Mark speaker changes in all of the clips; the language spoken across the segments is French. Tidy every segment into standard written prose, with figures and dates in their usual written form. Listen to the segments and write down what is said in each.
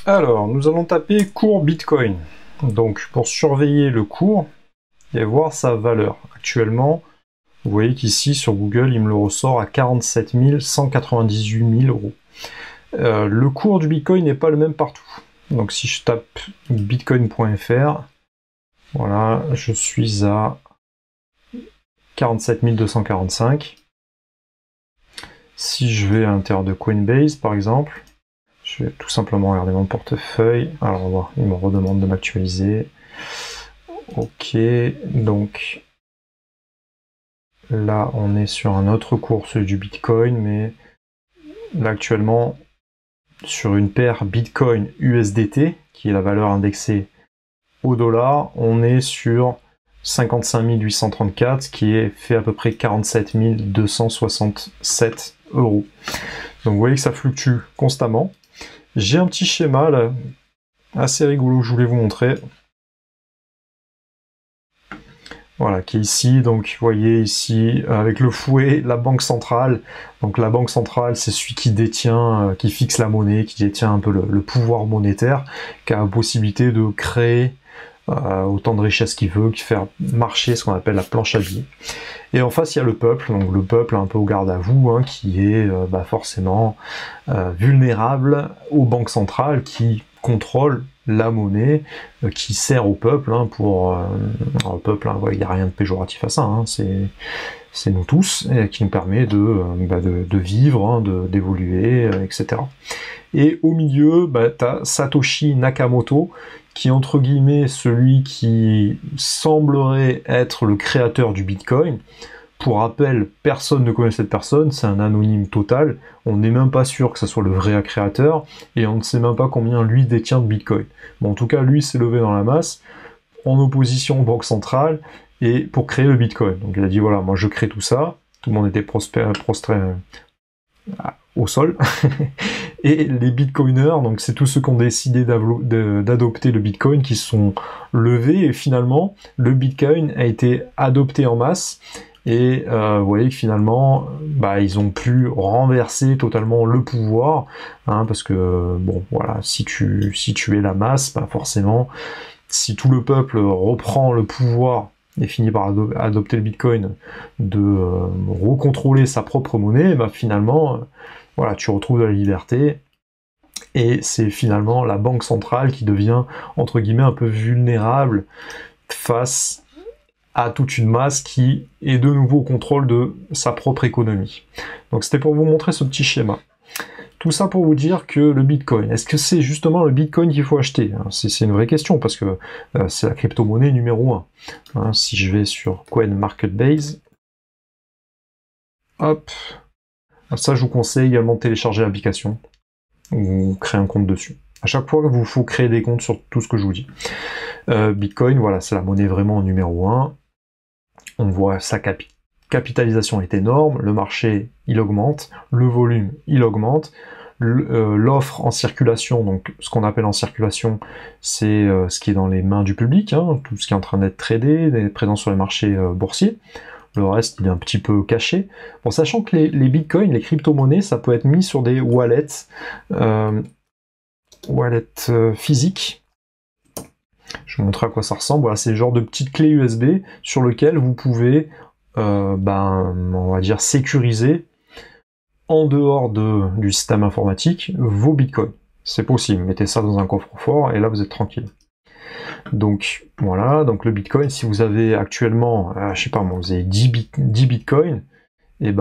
Speaker 1: Alors, nous allons taper cours Bitcoin. Donc, pour surveiller le cours et voir sa valeur. Actuellement, vous voyez qu'ici, sur Google, il me le ressort à 47 198 000 euros. Le cours du Bitcoin n'est pas le même partout. Donc, si je tape bitcoin.fr, voilà, je suis à 47 245. Si je vais à l'intérieur de Coinbase, par exemple, je vais tout simplement regarder mon portefeuille. Alors, on va voir, il me redemande de m'actualiser. Ok, donc là, on est sur un autre cours, celui du Bitcoin, mais là, actuellement, sur une paire Bitcoin USDT, qui est la valeur indexée au dollar, on est sur 55 834, qui est fait à peu près 47 267 euros. Donc vous voyez que ça fluctue constamment. J'ai un petit schéma là, assez rigolo, je voulais vous montrer. Voilà, qui est ici, donc vous voyez ici, avec le fouet, la banque centrale. Donc la banque centrale, c'est celui qui détient, qui fixe la monnaie, qui détient un peu le pouvoir monétaire, qui a la possibilité de créer autant de richesses qu'il veut, qui fait marcher ce qu'on appelle la planche à billets. Et en face, il y a le peuple, donc le peuple un peu au garde à vous, hein, qui est forcément vulnérable aux banques centrales qui contrôlent la monnaie qui sert au peuple, hein, pour le peuple, hein, il n'y a rien de péjoratif à ça, hein, c'est nous tous, et qui nous permet de vivre, hein, d'évoluer, etc. Et au milieu, tu as Satoshi Nakamoto, qui est entre guillemets celui qui semblerait être le créateur du Bitcoin. Pour rappel, personne ne connaît cette personne, c'est un anonyme total, on n'est même pas sûr que ce soit le vrai créateur, et on ne sait même pas combien lui détient de Bitcoin. Bon, en tout cas, lui s'est levé dans la masse, en opposition aux banques centrales, et pour créer le Bitcoin. Donc il a dit, voilà, moi je crée tout ça, tout le monde était prostré au sol, et les bitcoiners, donc c'est tous ceux qui ont décidé d'adopter le bitcoin, qui se sont levés, et finalement, le bitcoin a été adopté en masse, et vous voyez que finalement, ils ont pu renverser totalement le pouvoir, hein, parce que, bon, voilà, si tu es la masse, forcément, si tout le peuple reprend le pouvoir et finit par adopter le Bitcoin, de recontrôler sa propre monnaie, finalement, voilà, tu retrouves de la liberté, et c'est finalement la banque centrale qui devient, entre guillemets, un peu vulnérable face à toute une masse qui est de nouveau au contrôle de sa propre économie. Donc c'était pour vous montrer ce petit schéma. Tout ça pour vous dire que le Bitcoin, est-ce que c'est justement le Bitcoin qu'il faut acheter? C'est une vraie question, parce que c'est la crypto-monnaie numéro 1. Hein, si je vais sur CoinMarketBase, hop, ça je vous conseille également de télécharger l'application, ou créer un compte dessus. À chaque fois, il vous faut créer des comptes sur tout ce que je vous dis. Bitcoin, voilà, c'est la monnaie vraiment numéro 1. On voit sa capitalisation est énorme, le marché, il augmente, le volume, il augmente, l'offre en circulation, donc ce qu'on appelle en circulation, c'est ce qui est dans les mains du public, hein, tout ce qui est en train d'être tradé, d'être présent sur les marchés boursiers. Le reste, il est un petit peu caché. Bon, sachant que les bitcoins, les crypto-monnaies, ça peut être mis sur des wallets, physiques. Je vais vous montrer à quoi ça ressemble. Voilà, c'est le genre de petite clé USB sur lequel vous pouvez, on va dire, sécuriser en dehors du système informatique vos bitcoins. C'est possible. Mettez ça dans un coffre-fort et là vous êtes tranquille. Donc voilà, donc le bitcoin, si vous avez actuellement, je sais pas moi, vous avez 10 bitcoins, et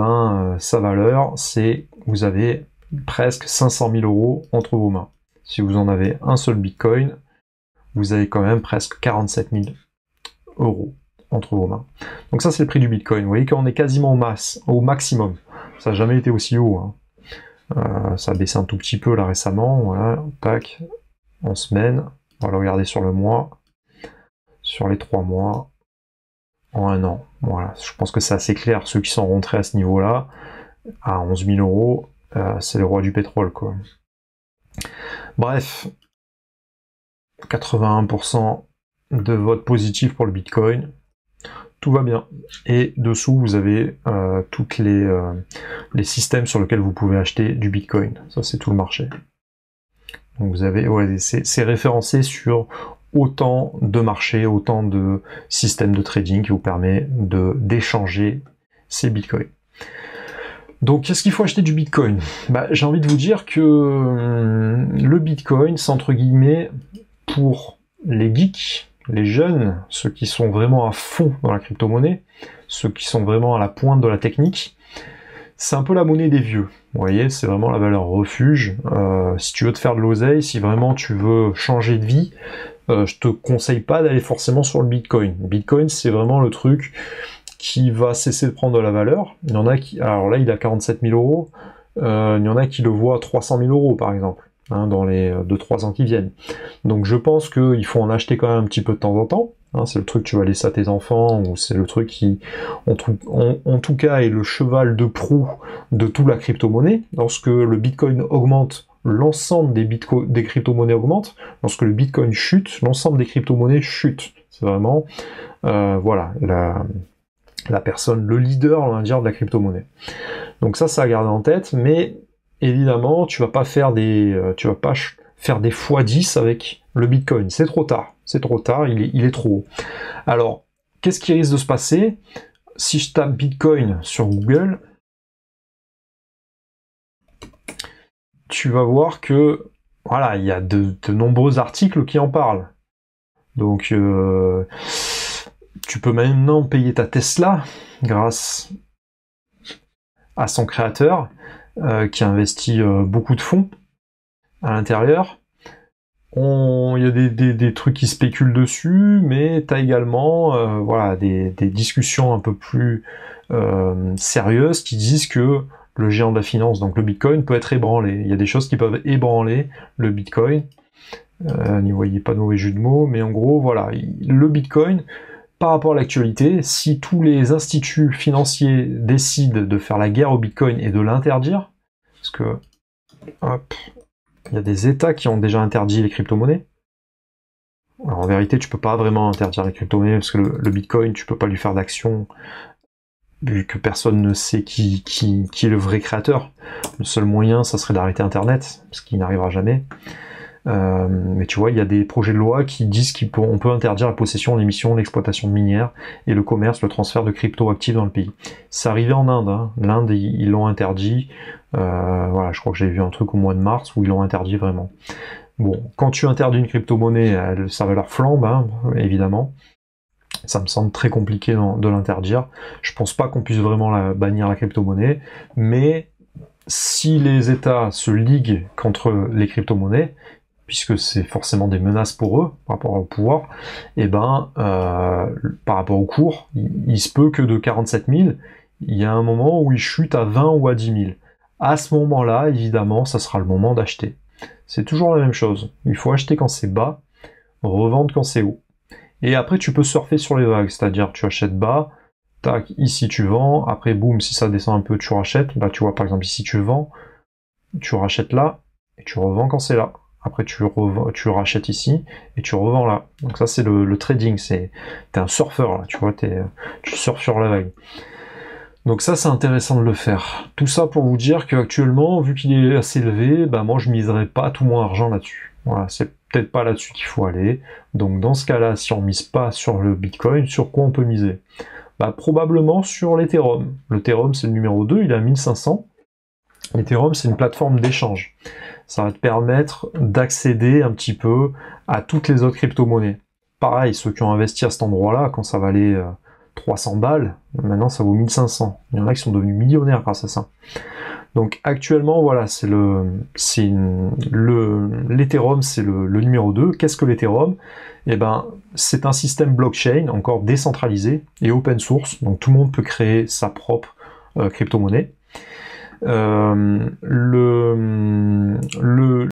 Speaker 1: sa valeur, c'est, vous avez presque 500 000 euros entre vos mains. Si vous en avez un seul bitcoin, vous avez quand même presque 47 000 euros entre vos mains. Donc ça, c'est le prix du Bitcoin. Vous voyez qu'on est quasiment au maximum. Ça n'a jamais été aussi haut, hein. Ça a baissé un tout petit peu là récemment. Voilà, tac, en semaine. On va le regarder sur le mois, sur les 3 mois, en 1 an. Voilà, je pense que c'est assez clair. Ceux qui sont rentrés à ce niveau-là, à 11 000 euros, c'est le roi du pétrole, quoi. Bref, 81% de vote positif pour le Bitcoin, tout va bien. Et dessous, vous avez toutes les systèmes sur lesquels vous pouvez acheter du Bitcoin. Ça, c'est tout le marché. Donc vous avez, ouais, c'est référencé sur autant de marchés, autant de systèmes de trading qui vous permet d'échanger ces bitcoins. Donc, qu'est-ce qu'il faut acheter du Bitcoin? Bah, j'ai envie de vous dire que le Bitcoin, c'est entre guillemets pour les geeks, les jeunes, ceux qui sont vraiment à fond dans la crypto-monnaie, ceux qui sont vraiment à la pointe de la technique. C'est un peu la monnaie des vieux. Vous voyez, c'est vraiment la valeur refuge. Si tu veux te faire de l'oseille, si vraiment tu veux changer de vie, je te conseille pas d'aller forcément sur le Bitcoin. Le Bitcoin, c'est vraiment le truc qui va cesser de prendre de la valeur. Il y en a qui, alors là, il a 47 000 euros. Il y en a qui le voient à 300 000 euros, par exemple, hein, dans les 2-3 ans qui viennent. Donc je pense qu'il faut en acheter quand même un petit peu de temps en temps. Hein, c'est le truc que tu vas laisser à tes enfants, ou c'est le truc qui, en tout cas, est le cheval de proue de toute la crypto-monnaie. Lorsque le Bitcoin augmente, l'ensemble des crypto-monnaies augmente. Lorsque le Bitcoin chute, l'ensemble des crypto-monnaies chute. C'est vraiment, voilà, la personne, le leader, on va dire, de la crypto-monnaie. Donc ça à garder en tête, mais évidemment, tu vas pas faire des x10 avec le Bitcoin. C'est trop tard. C'est trop tard, il est trop haut. Alors, qu'est-ce qui risque de se passer? Si je tape Bitcoin sur Google, tu vas voir que, voilà, il y a de nombreux articles qui en parlent. Donc, tu peux maintenant payer ta Tesla grâce à son créateur qui a investi beaucoup de fonds à l'intérieur. Il y a des trucs qui spéculent dessus, mais tu as également voilà, des discussions un peu plus sérieuses qui disent que le géant de la finance, donc le Bitcoin, peut être ébranlé. Il y a des choses qui peuvent ébranler le Bitcoin. N'y voyez pas de mauvais jeu de mots, mais en gros, voilà, le Bitcoin, par rapport à l'actualité, si tous les instituts financiers décident de faire la guerre au Bitcoin et de l'interdire, parce que, hop, il y a des États qui ont déjà interdit les crypto-monnaies. Alors en vérité, tu peux pas vraiment interdire les crypto-monnaies, parce que le Bitcoin, tu peux pas lui faire d'action, vu que personne ne sait qui est le vrai créateur. Le seul moyen, ça serait d'arrêter Internet, ce qui n'arrivera jamais. Mais tu vois, il y a des projets de loi qui disent qu'on peut interdire la possession, l'émission, l'exploitation minière et le commerce, le transfert de crypto actifs dans le pays. C'est arrivé en Inde, hein. L'Inde, ils l'ont interdit. Voilà, je crois que j'ai vu un truc au mois de mars où ils l'ont interdit vraiment. Bon, quand tu interdis une crypto-monnaie, sa valeur flambe, hein, évidemment. Ça me semble très compliqué de l'interdire. Je pense pas qu'on puisse vraiment bannir la crypto-monnaie, mais si les États se liguent contre les crypto-monnaies, puisque c'est forcément des menaces pour eux par rapport au pouvoir, et ben par rapport au cours, il se peut que de 47 000, il y a un moment où il chute à 20 ou à 10 000. À ce moment-là, évidemment, ça sera le moment d'acheter. C'est toujours la même chose. Il faut acheter quand c'est bas, revendre quand c'est haut. Et après, tu peux surfer sur les vagues, c'est-à-dire tu achètes bas, tac, ici tu vends, après boum, si ça descend un peu, tu rachètes. Là, tu vois, par exemple, ici tu vends, tu rachètes là, et tu revends quand c'est là. Après, tu rachètes ici, et tu revends là. Donc ça, c'est le trading, t'es un surfeur, là, tu vois, tu surfes sur la vague. Donc ça, c'est intéressant de le faire. Tout ça pour vous dire qu'actuellement, vu qu'il est assez élevé, bah moi, je miserai pas tout mon argent là-dessus. Voilà, c'est peut-être pas là-dessus qu'il faut aller. Donc dans ce cas-là, si on mise pas sur le Bitcoin, sur quoi on peut miser? Bah probablement sur l'Ethereum. L'Ethereum, c'est le numéro 2, il est à 1500. L'Ethereum, c'est une plateforme d'échange. Ça va te permettre d'accéder un petit peu à toutes les autres crypto-monnaies. Pareil, ceux qui ont investi à cet endroit-là, quand ça valait 300 balles, maintenant ça vaut 1500. Il y en a qui sont devenus millionnaires grâce à ça. Donc actuellement, voilà, l'Ethereum, c'est le numéro 2. Qu'est-ce que l'Ethereum? Eh ben, c'est un système blockchain encore décentralisé et open source, donc tout le monde peut créer sa propre crypto-monnaie.